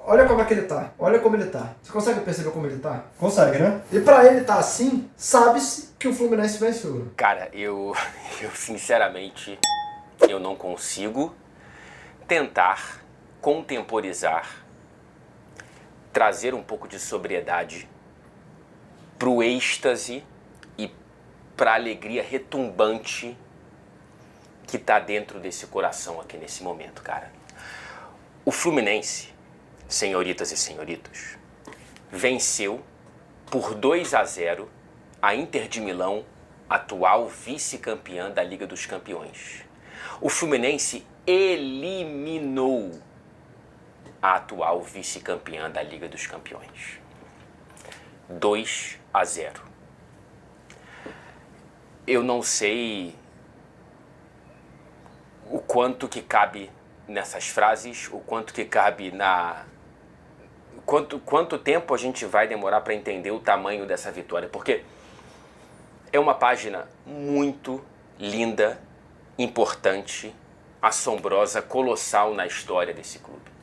olha como é que ele tá. Olha como ele tá. Você consegue perceber como ele tá? Consegue, né? E pra ele tá assim, sabe-se que o Fluminense venceu. Cara, eu sinceramente, eu não consigo tentar contemporizar, trazer um pouco de sobriedade pro êxtase e pra alegria retumbante que tá dentro desse coração aqui nesse momento, cara. O Fluminense, senhoritas e senhoritos, venceu por 2-0 a Inter de Milão, atual vice-campeã da Liga dos Campeões. O Fluminense eliminou a atual vice-campeã da Liga dos Campeões. 2-0. Eu não sei o quanto que cabe nessas frases, o quanto que cabe na... Quanto tempo a gente vai demorar para entender o tamanho dessa vitória, porque é uma página muito linda, importante, assombrosa, colossal na história desse clube.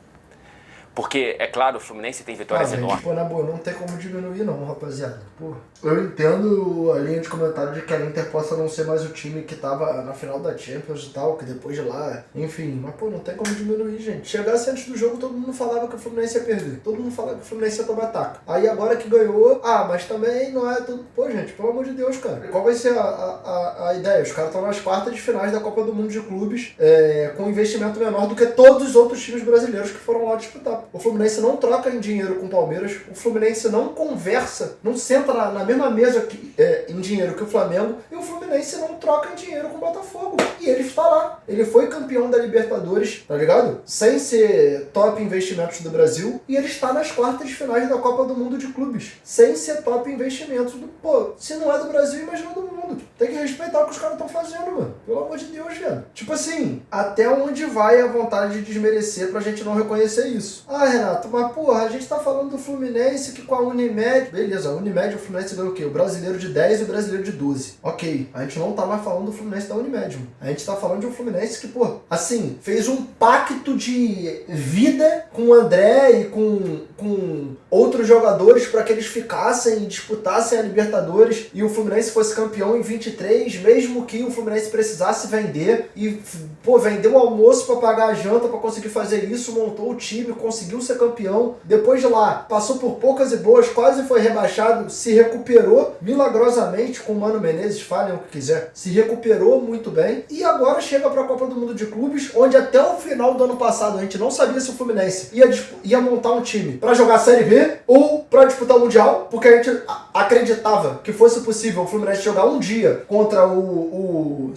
Porque, é claro, o Fluminense tem vitórias enormes. Pô, na boa, não tem como diminuir não, rapaziada. Pô, eu entendo a linha de comentário de que a Inter possa não ser mais o time que tava na final da Champions e tal, que depois de lá, enfim. Mas, pô, não tem como diminuir, gente. Chegasse antes do jogo, todo mundo falava que o Fluminense ia perder. Todo mundo falava que o Fluminense ia tomar ataque. Aí agora que ganhou, mas também não é tudo... Pô, gente, pelo amor de Deus, cara. Qual vai ser a ideia? Os caras estão nas quartas de finais da Copa do Mundo de Clubes, com investimento menor do que todos os outros times brasileiros que foram lá disputar. O Fluminense não troca em dinheiro com o Palmeiras, o Fluminense não conversa, não senta na mesma mesa em dinheiro que o Flamengo, e o Fluminense não troca em dinheiro com o Botafogo. E ele está lá. Ele foi campeão da Libertadores, tá ligado? Sem ser top investimentos do Brasil, e ele está nas quartas de finais da Copa do Mundo de Clubes, sem ser top investimentos do... Pô, se não é do Brasil, imagina do mundo. Tem que respeitar o que os caras estão fazendo, mano. Pelo amor de Deus, velho. Tipo assim, até onde vai a vontade de desmerecer pra gente não reconhecer isso? Renato, mas porra, a gente tá falando do Fluminense que com a Unimed... Beleza, a Unimed, o Fluminense ganhou o quê? O brasileiro de 10 e o brasileiro de 12. Ok, a gente não tá mais falando do Fluminense da Unimed, mano. A gente tá falando de um Fluminense que, pô, assim, fez um pacto de vida com o André e com outros jogadores pra que eles ficassem e disputassem a Libertadores e o Fluminense fosse campeão em 23, mesmo que o Fluminense precisasse vender e, pô, vendeu o almoço pra pagar a janta pra conseguir fazer isso, montou o time, conseguiu ser campeão. Depois de lá, passou por poucas e boas, quase foi rebaixado, se recuperou milagrosamente com o Mano Menezes, falem o que quiser, se recuperou muito bem e agora chega pra Copa do Mundo de Clubes, onde até o final do ano passado a gente não sabia se o Fluminense ia montar um time pra jogar a Série B ou pra disputar o Mundial, porque a gente acreditava que fosse possível o Fluminense jogar um dia contra o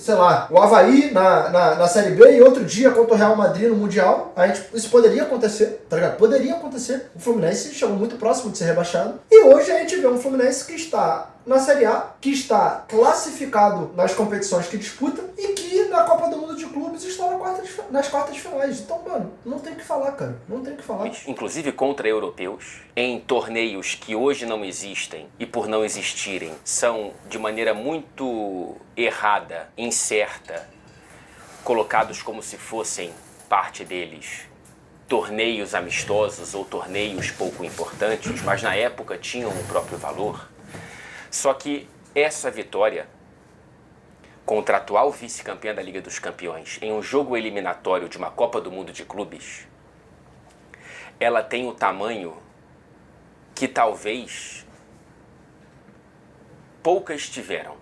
Avaí na Série B e outro dia contra o Real Madrid no Mundial. Isso poderia acontecer, tá ligado? Poderia acontecer. O Fluminense chegou muito próximo de ser rebaixado. E hoje a gente vê um Fluminense que está na Série A, que está classificado nas competições que disputa e que na Copa do Mundo de Clubes está nas quartas de finais. Então, mano, não tem o que falar, cara. Não tem o que falar. Inclusive contra europeus, em torneios que hoje não existem e por não existirem, são de maneira muito errada, incerta, colocados como se fossem parte deles torneios amistosos ou torneios pouco importantes, mas na época tinham o próprio valor. Só que essa vitória contra a atual vice-campeã da Liga dos Campeões em um jogo eliminatório de uma Copa do Mundo de Clubes, ela tem o tamanho que talvez poucas tiveram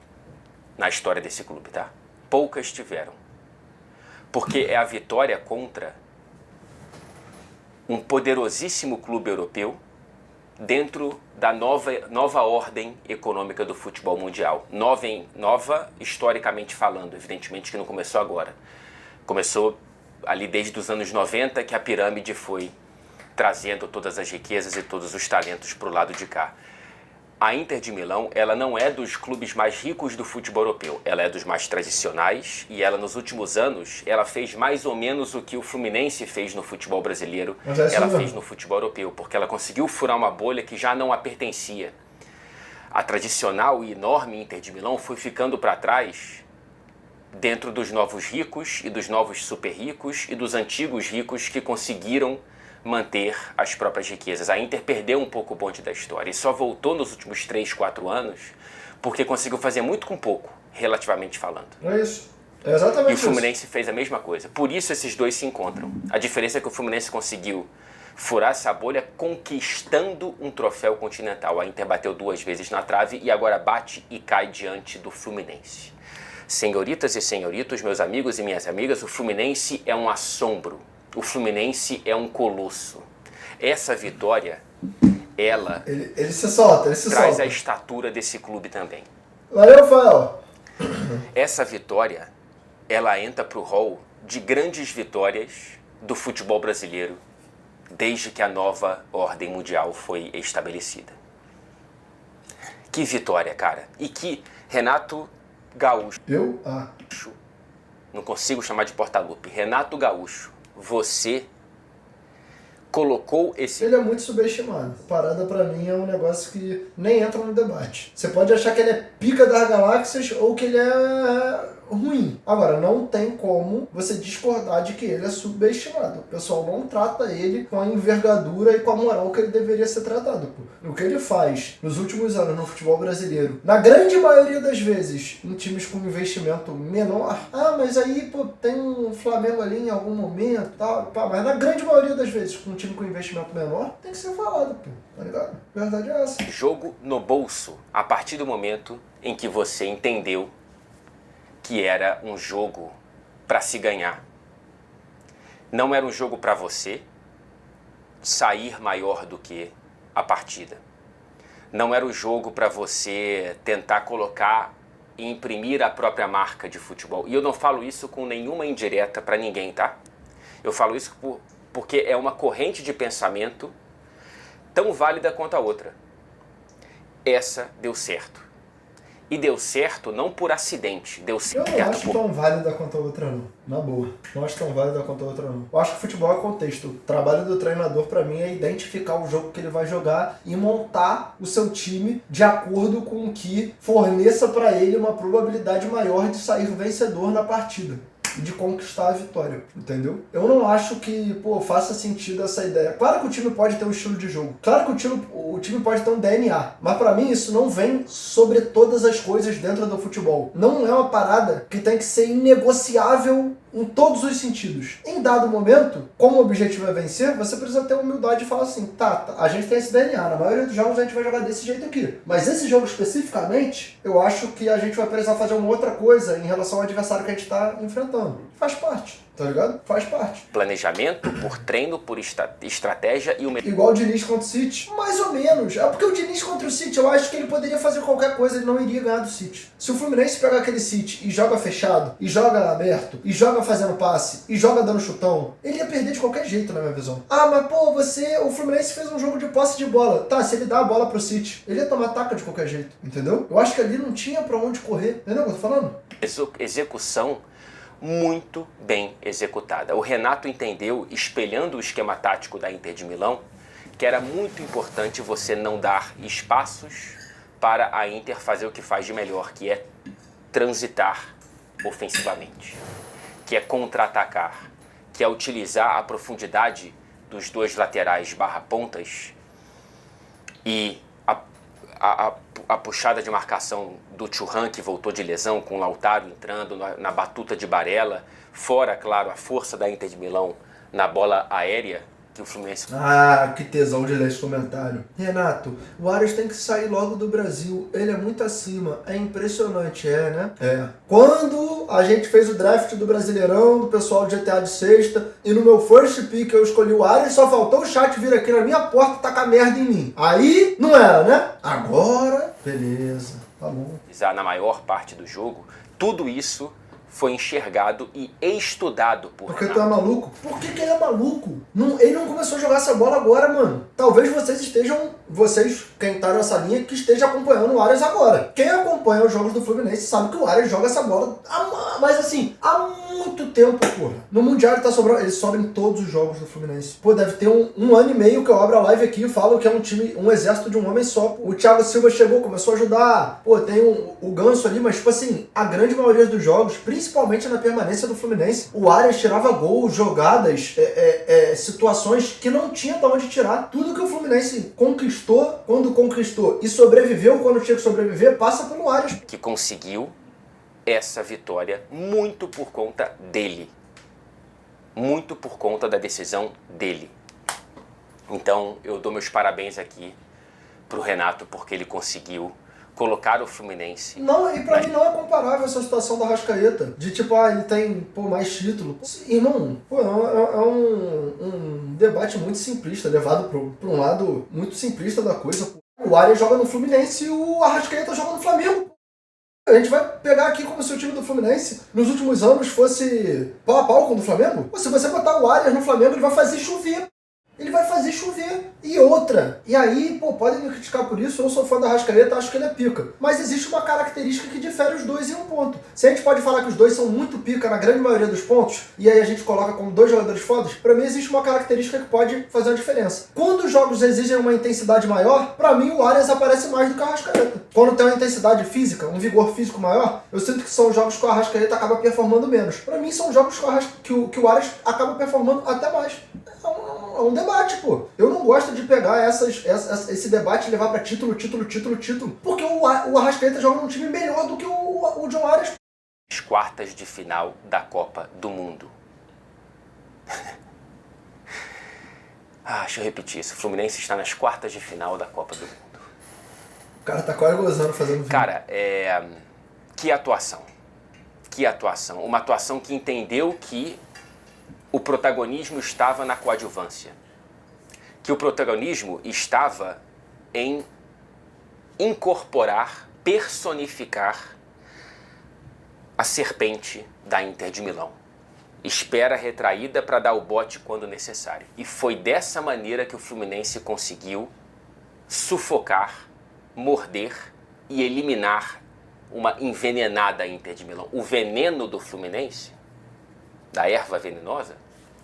na história desse clube, tá? Poucas tiveram. Porque é a vitória contra um poderosíssimo clube europeu dentro da nova ordem econômica do futebol mundial. Nova historicamente falando, evidentemente que não começou agora. Começou ali desde os anos 90 que a pirâmide foi trazendo todas as riquezas e todos os talentos para o lado de cá. A Inter de Milão, ela não é dos clubes mais ricos do futebol europeu, ela é dos mais tradicionais e ela nos últimos anos, ela fez mais ou menos o que o Fluminense fez no futebol brasileiro, ela fez no futebol europeu, porque ela conseguiu furar uma bolha que já não a pertencia. A tradicional e enorme Inter de Milão foi ficando para trás dentro dos novos ricos e dos novos super ricos e dos antigos ricos que conseguiram manter as próprias riquezas. A Inter perdeu um pouco o bonde da história e só voltou nos últimos 3, 4 anos porque conseguiu fazer muito com pouco, relativamente falando. É isso. É exatamente E o Fluminense fez a mesma coisa. Por isso esses dois se encontram. A diferença é que o Fluminense conseguiu furar essa bolha conquistando um troféu continental. A Inter bateu 2 vezes na trave e agora bate e cai diante do Fluminense. Senhoritas e senhoritos, meus amigos e minhas amigas, o Fluminense é um assombro. O Fluminense é um colosso. Essa vitória, ela Ele se solta, ele se traz solta. a estatura desse clube também. Valeu, Rafael. Essa vitória, ela entra para o hall de grandes vitórias do futebol brasileiro desde que a nova ordem mundial foi estabelecida. Que vitória, cara. E que Renato Gaúcho, não consigo chamar de Portaluppi, Renato Gaúcho, você colocou esse... Ele é muito subestimado. Parada pra mim é um negócio que nem entra no debate. Você pode achar que ele é pica das galáxias ou que ele é ruim. Agora, não tem como você discordar de que ele é subestimado. O pessoal não trata ele com a envergadura e com a moral que ele deveria ser tratado. Pô. O que ele faz nos últimos anos no futebol brasileiro, na grande maioria das vezes, em times com investimento menor, mas aí, pô, tem um Flamengo ali em algum momento, tal, mas na grande maioria das vezes, com um time com investimento menor, tem que ser falado, pô, tá ligado? A verdade é essa. Jogo no bolso, a partir do momento em que você entendeu que era um jogo para se ganhar. Não era um jogo para você sair maior do que a partida. Não era um jogo para você tentar colocar e imprimir a própria marca de futebol. E eu não falo isso com nenhuma indireta para ninguém, tá? Eu falo isso porque é uma corrente de pensamento tão válida quanto a outra. Essa deu certo. E deu certo não por acidente, deu certo Eu não acho tão válida quanto a outra, não. Na boa. Não acho tão válida quanto a outra, não. Eu acho que futebol é contexto. O trabalho do treinador, pra mim, é identificar o jogo que ele vai jogar e montar o seu time de acordo com o que forneça pra ele uma probabilidade maior de sair vencedor na partida. E de conquistar a vitória, entendeu? Eu não acho que, faça sentido essa ideia. Claro que o time pode ter um estilo de jogo. Claro que o time pode ter um DNA. Mas pra mim isso não vem sobre todas as coisas dentro do futebol. Não é uma parada que tem que ser inegociável em todos os sentidos. Em dado momento, como o objetivo é vencer, você precisa ter humildade e falar assim, tá, a gente tem esse DNA, na maioria dos jogos a gente vai jogar desse jeito aqui. Mas esse jogo especificamente, eu acho que a gente vai precisar fazer uma outra coisa em relação ao adversário que a gente tá enfrentando. Faz parte. Tá ligado? Faz parte. Planejamento por treino, por estratégia e o... Igual o Diniz contra o City? Mais ou menos. É porque o Diniz contra o City, eu acho que ele poderia fazer qualquer coisa, ele não iria ganhar do City. Se o Fluminense pegar aquele City e joga fechado, e joga aberto, e joga fazendo passe, e joga dando chutão, ele ia perder de qualquer jeito, na minha visão. Mas o Fluminense fez um jogo de posse de bola. Tá, se ele dá a bola pro City, ele ia tomar taca de qualquer jeito, entendeu? Eu acho que ali não tinha pra onde correr. Entendeu o que eu tô falando? Execução muito bem executada. O Renato entendeu, espelhando o esquema tático da Inter de Milão, que era muito importante você não dar espaços para a Inter fazer o que faz de melhor, que é transitar ofensivamente, que é contra-atacar, que é utilizar a profundidade dos dois laterais /pontas e a puxada de marcação do Thuram, que voltou de lesão, com o Lautaro entrando na batuta de Barella, fora, claro, a força da Inter de Milão na bola aérea, que o Fluminense... Que tesão de ler esse comentário. Renato, o Arias tem que sair logo do Brasil. Ele é muito acima. É impressionante, né? É. Quando a gente fez o draft do Brasileirão, do pessoal do GTA de sexta, e no meu first pick eu escolhi o Arias, só faltou o chat vir aqui na minha porta e tacar merda em mim. Aí, não era, né? Agora, beleza. Tá bom. Na maior parte do jogo, tudo isso foi enxergado e estudado por Porque Renato. tu é maluco? Por que ele é maluco? Ele não começou a jogar essa bola agora, mano. Talvez vocês, quem tá nessa linha, que esteja acompanhando o Arias agora. Quem acompanha os jogos do Fluminense sabe que o Arias joga essa bola, mas assim, há muito tempo, porra. No Mundial ele tá sobrando, ele sobra em todos os jogos do Fluminense. Pô, deve ter um ano e meio que eu abro a live aqui e falo que é um time, um exército de um homem só. O Thiago Silva chegou, começou a ajudar. Pô, tem o Ganso ali, mas tipo assim, a grande maioria dos jogos, principalmente na permanência do Fluminense, o Arias tirava gols, jogadas, situações que não tinha de onde tirar. Tudo que o Fluminense conquistou, quando conquistou, e sobreviveu quando tinha que sobreviver, passa pelo Arias. Que conseguiu essa vitória muito por conta dele. Muito por conta da decisão dele. Então eu dou meus parabéns aqui pro Renato, porque ele conseguiu colocar o Fluminense... Não, e pra mim não é comparável essa situação da Arrascaeta. De tipo, ele tem, pô, mais título. Irmão, pô, é um debate muito simplista, levado pra um lado muito simplista da coisa. O Arias joga no Fluminense e o Arrascaeta joga no Flamengo. A gente vai pegar aqui como se o time do Fluminense nos últimos anos fosse pau a pau com o do Flamengo. Pô, se você botar o Arias no Flamengo, ele vai fazer chover. Ele vai fazer chover. E outra. E aí, pô, podem me criticar por isso. Eu sou fã da Arrascaeta, acho que ele é pica. Mas existe uma característica que difere os dois em um ponto. Se a gente pode falar que os dois são muito pica na grande maioria dos pontos, e aí a gente coloca como dois jogadores fodas, pra mim existe uma característica que pode fazer a diferença. Quando os jogos exigem uma intensidade maior, pra mim o Arias aparece mais do que o Arrascaeta. Quando tem uma intensidade física, um vigor físico maior, eu sinto que são jogos que o Arrascaeta acaba performando menos. Pra mim são jogos que o Arias acaba performando até mais. É um debate, pô. Eu não gosto de pegar esse debate e levar pra título. Porque o Arrascaeta joga num time melhor do que o John Arias. As quartas de final da Copa do Mundo. Deixa eu repetir isso. O Fluminense está nas quartas de final da Copa do Mundo. O cara tá quase gozando fazendo vídeo. Cara, que atuação. Que atuação. Uma atuação que entendeu que o protagonismo estava na coadjuvância. Que o protagonismo estava em incorporar, personificar a serpente da Inter de Milão. Espera retraída para dar o bote quando necessário. E foi dessa maneira que o Fluminense conseguiu sufocar, morder e eliminar uma envenenada Inter de Milão. O veneno do Fluminense, da erva venenosa,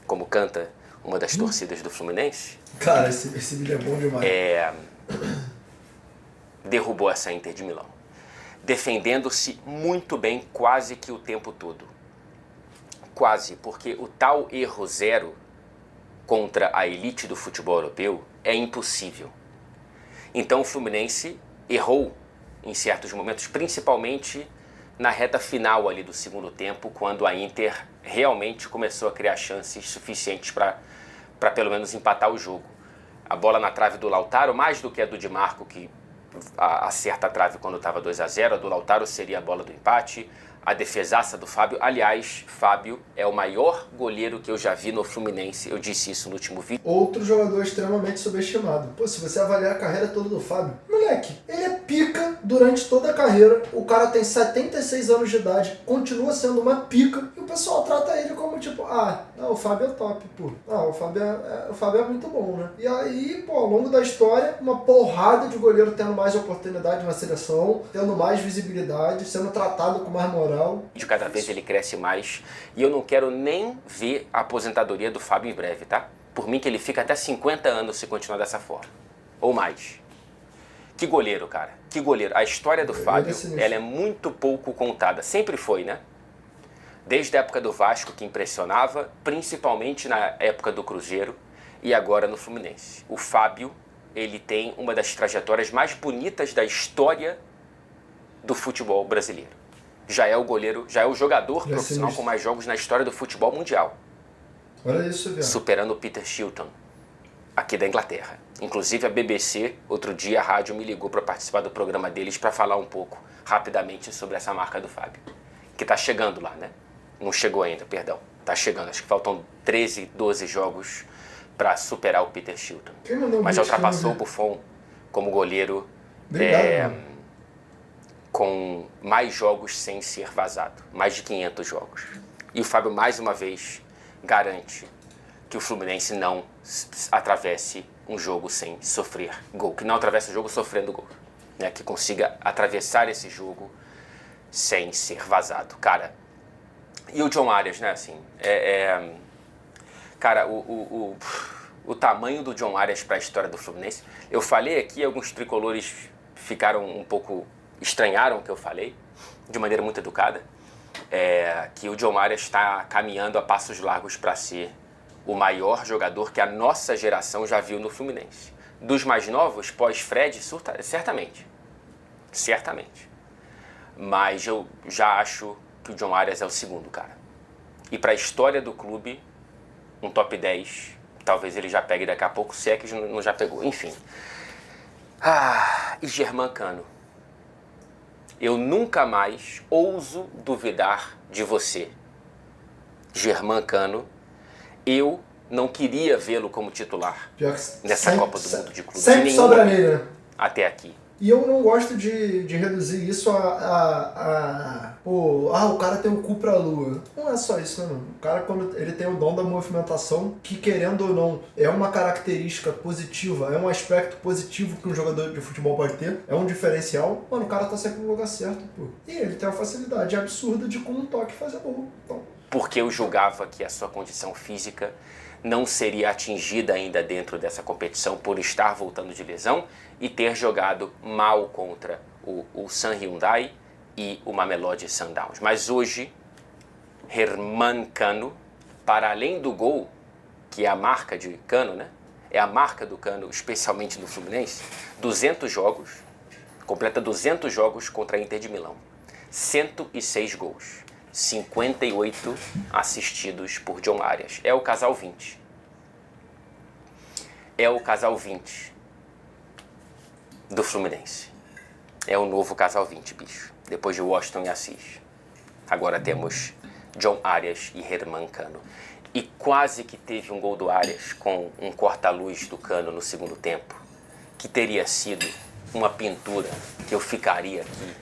como canta uma das torcidas do Fluminense. Cara, esse vídeo é bom demais. Derrubou essa Inter de Milão. Defendendo-se muito bem quase que o tempo todo. Quase, porque o tal erro zero contra a elite do futebol europeu é impossível. Então o Fluminense errou em certos momentos, principalmente na reta final ali do segundo tempo, quando a Inter realmente começou a criar chances suficientes para pelo menos empatar o jogo. A bola na trave do Lautaro, mais do que a do Di Marco, que acerta a trave quando estava 2-0, a do Lautaro seria a bola do empate. A defesaça do Fábio. Aliás, Fábio é o maior goleiro que eu já vi no Fluminense. Eu disse isso no último vídeo. Outro jogador extremamente subestimado. Pô, se você avaliar a carreira toda do Fábio, moleque, ele é pica durante toda a carreira. O cara tem 76 anos de idade, continua sendo uma pica. E o pessoal trata ele como tipo, o Fábio é top, pô. O Fábio é muito bom, né? E aí, pô, ao longo da história, uma porrada de goleiro tendo mais oportunidade na seleção, tendo mais visibilidade, sendo tratado com mais moral. De cada vez ele cresce mais. E eu não quero nem ver a aposentadoria do Fábio em breve, tá? Por mim que ele fica até 50 anos se continuar dessa forma. Ou mais. Que goleiro, cara. Que goleiro. A história do Fábio, ela é muito pouco contada. Sempre foi, né? Desde a época do Vasco, que impressionava, principalmente na época do Cruzeiro e agora no Fluminense. O Fábio, ele tem uma das trajetórias mais bonitas da história do futebol brasileiro. Já é o goleiro, já é o jogador profissional com mais jogos na história do futebol mundial. Olha isso, velho. Superando o Peter Shilton, aqui da Inglaterra. Inclusive a BBC, outro dia a rádio me ligou para participar do programa deles para falar um pouco, rapidamente, sobre essa marca do Fábio. Que tá chegando lá, né? Não chegou ainda, perdão. Tá chegando, acho que faltam 13, 12 jogos para superar o Peter Shilton. Mas já ultrapassou o Buffon como goleiro. Obrigado, com mais jogos sem ser vazado, mais de 500 jogos. E o Fábio, mais uma vez, garante que o Fluminense não atravesse um jogo sem sofrer gol, que não atravesse o jogo sofrendo gol, né? Que consiga atravessar esse jogo sem ser vazado. Cara, E o John Arias, né, assim, cara, o tamanho do John Arias para a história do Fluminense, eu falei aqui, alguns tricolores ficaram um pouco, estranharam o que eu falei, de maneira muito educada, que o John Arias está caminhando a passos largos para ser o maior jogador que a nossa geração já viu no Fluminense. Dos mais novos, pós-Fred, certamente. Certamente. Mas eu já acho que o John Arias é o segundo, cara. E para a história do clube, um top 10, talvez ele já pegue daqui a pouco, se é que não já pegou. Enfim. E Germán Cano. Eu nunca mais ouso duvidar de você. Germán Cano, eu não queria vê-lo como titular nessa Copa do Mundo de Clubes. Sempre sobra nele, né? Até aqui. E eu não gosto de reduzir isso o cara tem o cu pra lua. Não é só isso, né, mano? O cara, quando ele tem o dom da movimentação, que querendo ou não, é uma característica positiva, é um aspecto positivo que um jogador de futebol pode ter, é um diferencial, mano, o cara tá sempre no lugar certo, pô. E ele tem uma facilidade absurda de com um toque fazer gol. Então. Porque eu julgava que a sua condição física não seria atingida ainda dentro dessa competição por estar voltando de lesão e ter jogado mal contra o San Hyundai e o Mamelodi Sundowns. Mas hoje, Germán Cano, para além do gol, que é a marca de Cano, né? É a marca do Cano, especialmente no Fluminense, 200 jogos, completa 200 jogos contra a Inter de Milão. 106 gols. 58 assistidos por John Arias. É o casal 20. É o casal 20 do Fluminense. É o novo casal 20, bicho. Depois de Washington e Assis. Agora temos John Arias e Germán Cano. E quase que teve um gol do Arias com um corta-luz do Cano no segundo tempo, que teria sido uma pintura que eu ficaria aqui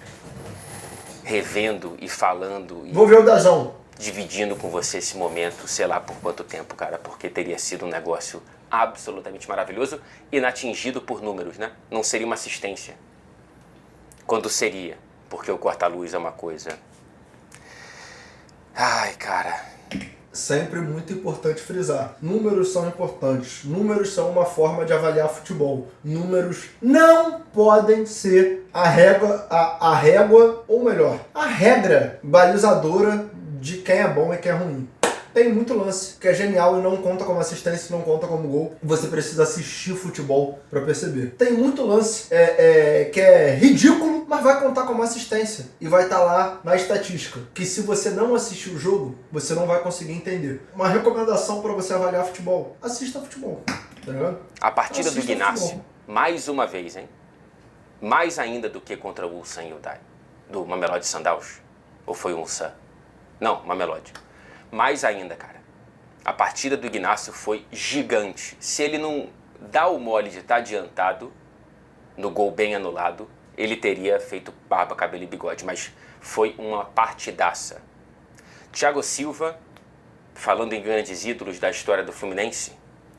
revendo e falando. Vou ver o Dazão. Dividindo com você esse momento, sei lá por quanto tempo, cara, porque teria sido um negócio absolutamente maravilhoso, inatingido por números, né? Não seria uma assistência. Quando seria? Porque o corta-luz é uma coisa... Ai, cara... Sempre muito importante frisar. Números são importantes. Números são uma forma de avaliar futebol. Números não podem ser a régua, ou melhor, a regra balizadora de quem é bom e quem é ruim. Tem muito lance que é genial e não conta como assistência, não conta como gol. Você precisa assistir futebol pra perceber. Tem muito lance que é ridículo, mas vai contar como assistência. E vai estar lá na estatística. Que se você não assistir o jogo, você não vai conseguir entender. Uma recomendação pra você avaliar futebol. Assista futebol. Tá ligado? A partida Assista do Ignacio, futebol. mais uma vez, hein? Mais ainda do que contra o San Hyundai. Do Mamelodi Sundowns. Ou foi o Ulsan? Não, Mamelodi. Mais ainda, cara, a partida do Ignacio foi gigante. Se ele não dá o mole de estar adiantado no gol bem anulado, ele teria feito barba, cabelo e bigode. Mas foi uma partidaça. Thiago Silva, falando em grandes ídolos da história do Fluminense,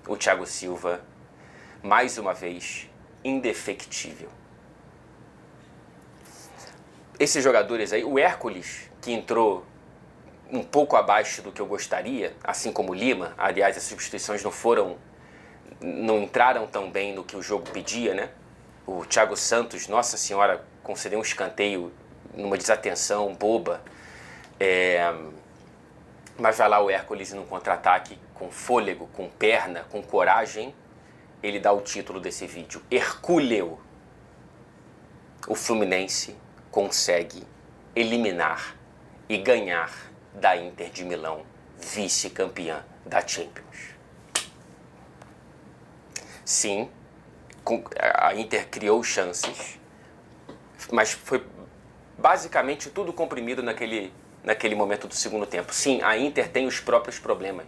o Thiago Silva, mais uma vez, indefectível. Esses jogadores aí, o Hércules, que entrou um pouco abaixo do que eu gostaria, assim como o Lima. Aliás, as substituições não entraram tão bem no que o jogo pedia, né? O Thiago Santos, nossa senhora, concedeu um escanteio numa desatenção boba. Mas vai lá o Hércules num contra-ataque com fôlego, com perna, com coragem. Ele dá o título desse vídeo. Hercúleo. O Fluminense consegue eliminar e ganhar da Inter de Milão, vice-campeã da Champions. Sim, a Inter criou chances, mas foi basicamente tudo comprimido naquele momento do segundo tempo. Sim, a Inter tem os próprios problemas.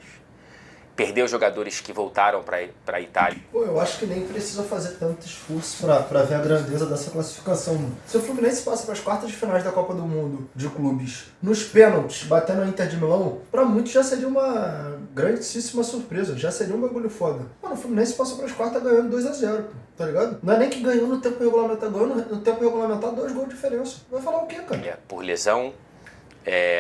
Perdeu jogadores que voltaram para a Itália. Pô, eu acho que nem precisa fazer tanto esforço pra ver a grandeza dessa classificação, mano. Se o Fluminense passa para as quartas de finais da Copa do Mundo de clubes, nos pênaltis, batendo a Inter de Milão, pra muitos já seria uma grandíssima surpresa, já seria um bagulho foda. Mano, o Fluminense passou para as quartas ganhando 2-0, pô, tá ligado? Não é nem que ganhou no tempo regulamentar, ganhou no tempo regulamentar 2 gols de diferença. Vai falar o quê, cara? Por lesão,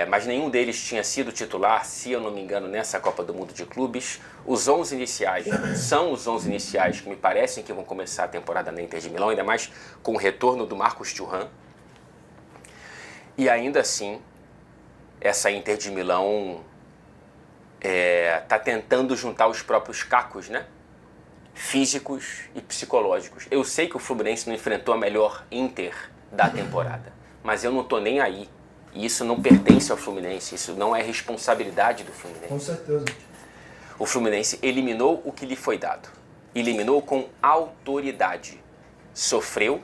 Mas nenhum deles tinha sido titular, se eu não me engano, nessa Copa do Mundo de Clubes. Os 11 iniciais são os 11 iniciais que me parecem que vão começar a temporada na Inter de Milão, ainda mais com o retorno do Marcos Thuram. E ainda assim, essa Inter de Milão está tentando juntar os próprios cacos, né? Físicos e psicológicos. Eu sei que o Fluminense não enfrentou a melhor Inter da temporada, mas eu não tô nem aí. E isso não pertence ao Fluminense, isso não é responsabilidade do Fluminense. Com certeza. O Fluminense eliminou o que lhe foi dado. Eliminou com autoridade. Sofreu,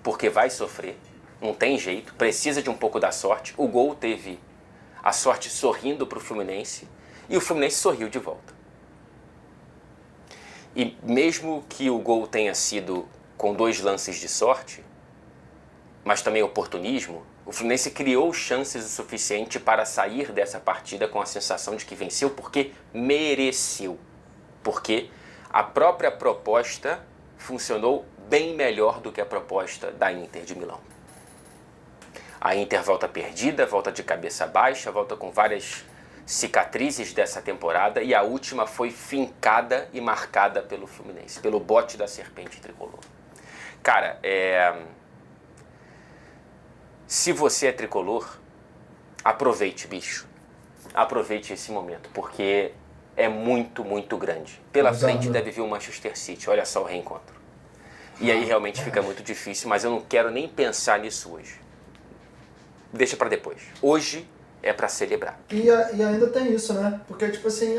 porque vai sofrer. Não tem jeito, precisa de um pouco da sorte. O gol teve a sorte sorrindo para o Fluminense e o Fluminense sorriu de volta. E mesmo que o gol tenha sido com 2 lances de sorte, mas também oportunismo, o Fluminense criou chances o suficiente para sair dessa partida com a sensação de que venceu porque mereceu. Porque a própria proposta funcionou bem melhor do que a proposta da Inter de Milão. A Inter volta perdida, volta de cabeça baixa, volta com várias cicatrizes dessa temporada e a última foi fincada e marcada pelo Fluminense, pelo bote da serpente tricolor. Cara, se você é tricolor, aproveite, bicho. Aproveite esse momento, porque é muito, muito grande. Pela frente deve vir o Manchester City, olha só o reencontro. E aí realmente fica muito difícil, mas eu não quero nem pensar nisso hoje. Deixa pra depois. Hoje é pra celebrar. E ainda tem isso, né? Porque tipo assim,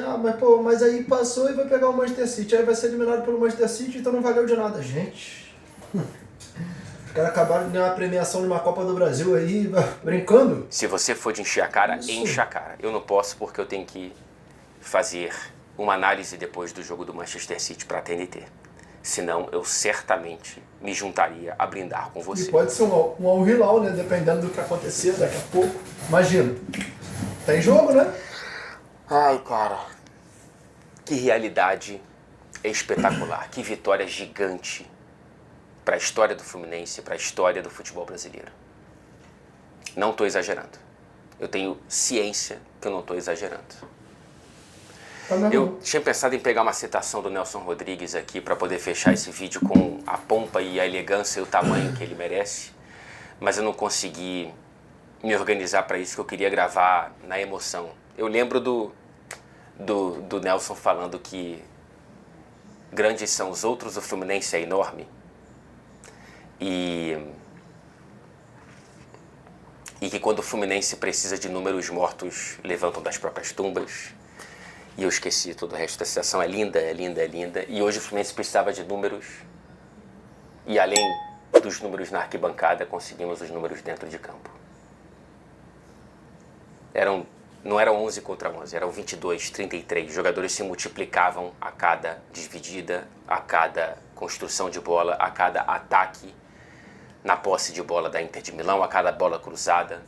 mas aí passou e vai pegar o Manchester City, aí vai ser eliminado pelo Manchester City, então não valeu de nada. Gente, os caras acabaram de ganhar uma premiação numa Copa do Brasil aí, brincando. Se você for de encher a cara, Isso. encha a cara. Eu não posso porque eu tenho que fazer uma análise depois do jogo do Manchester City pra TNT. Senão eu certamente me juntaria a brindar com você. E pode ser um Al Hilal, né? Dependendo do que acontecer daqui a pouco. Imagina. Tem jogo, né? Ai, cara. Que realidade espetacular. Que vitória gigante para a história do Fluminense, para a história do futebol brasileiro. Não estou exagerando. Eu tenho ciência que eu não estou exagerando. Eu tinha pensado em pegar uma citação do Nelson Rodrigues aqui para poder fechar esse vídeo com a pompa e a elegância e o tamanho que ele merece, mas eu não consegui me organizar para isso, que eu queria gravar na emoção. Eu lembro do Nelson falando que grandes são os outros, o Fluminense é enorme, e que quando o Fluminense precisa de números mortos, levantam das próprias tumbas. E eu esqueci todo o resto da citação. É linda, é linda, é linda. E hoje o Fluminense precisava de números. E além dos números na arquibancada, conseguimos os números dentro de campo. Não eram 11 contra 11, eram 22, 33. Os jogadores se multiplicavam a cada dividida, a cada construção de bola, a cada ataque na posse de bola da Inter de Milão, a cada bola cruzada.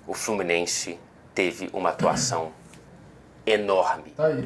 O Fluminense teve uma atuação enorme. Tá aí.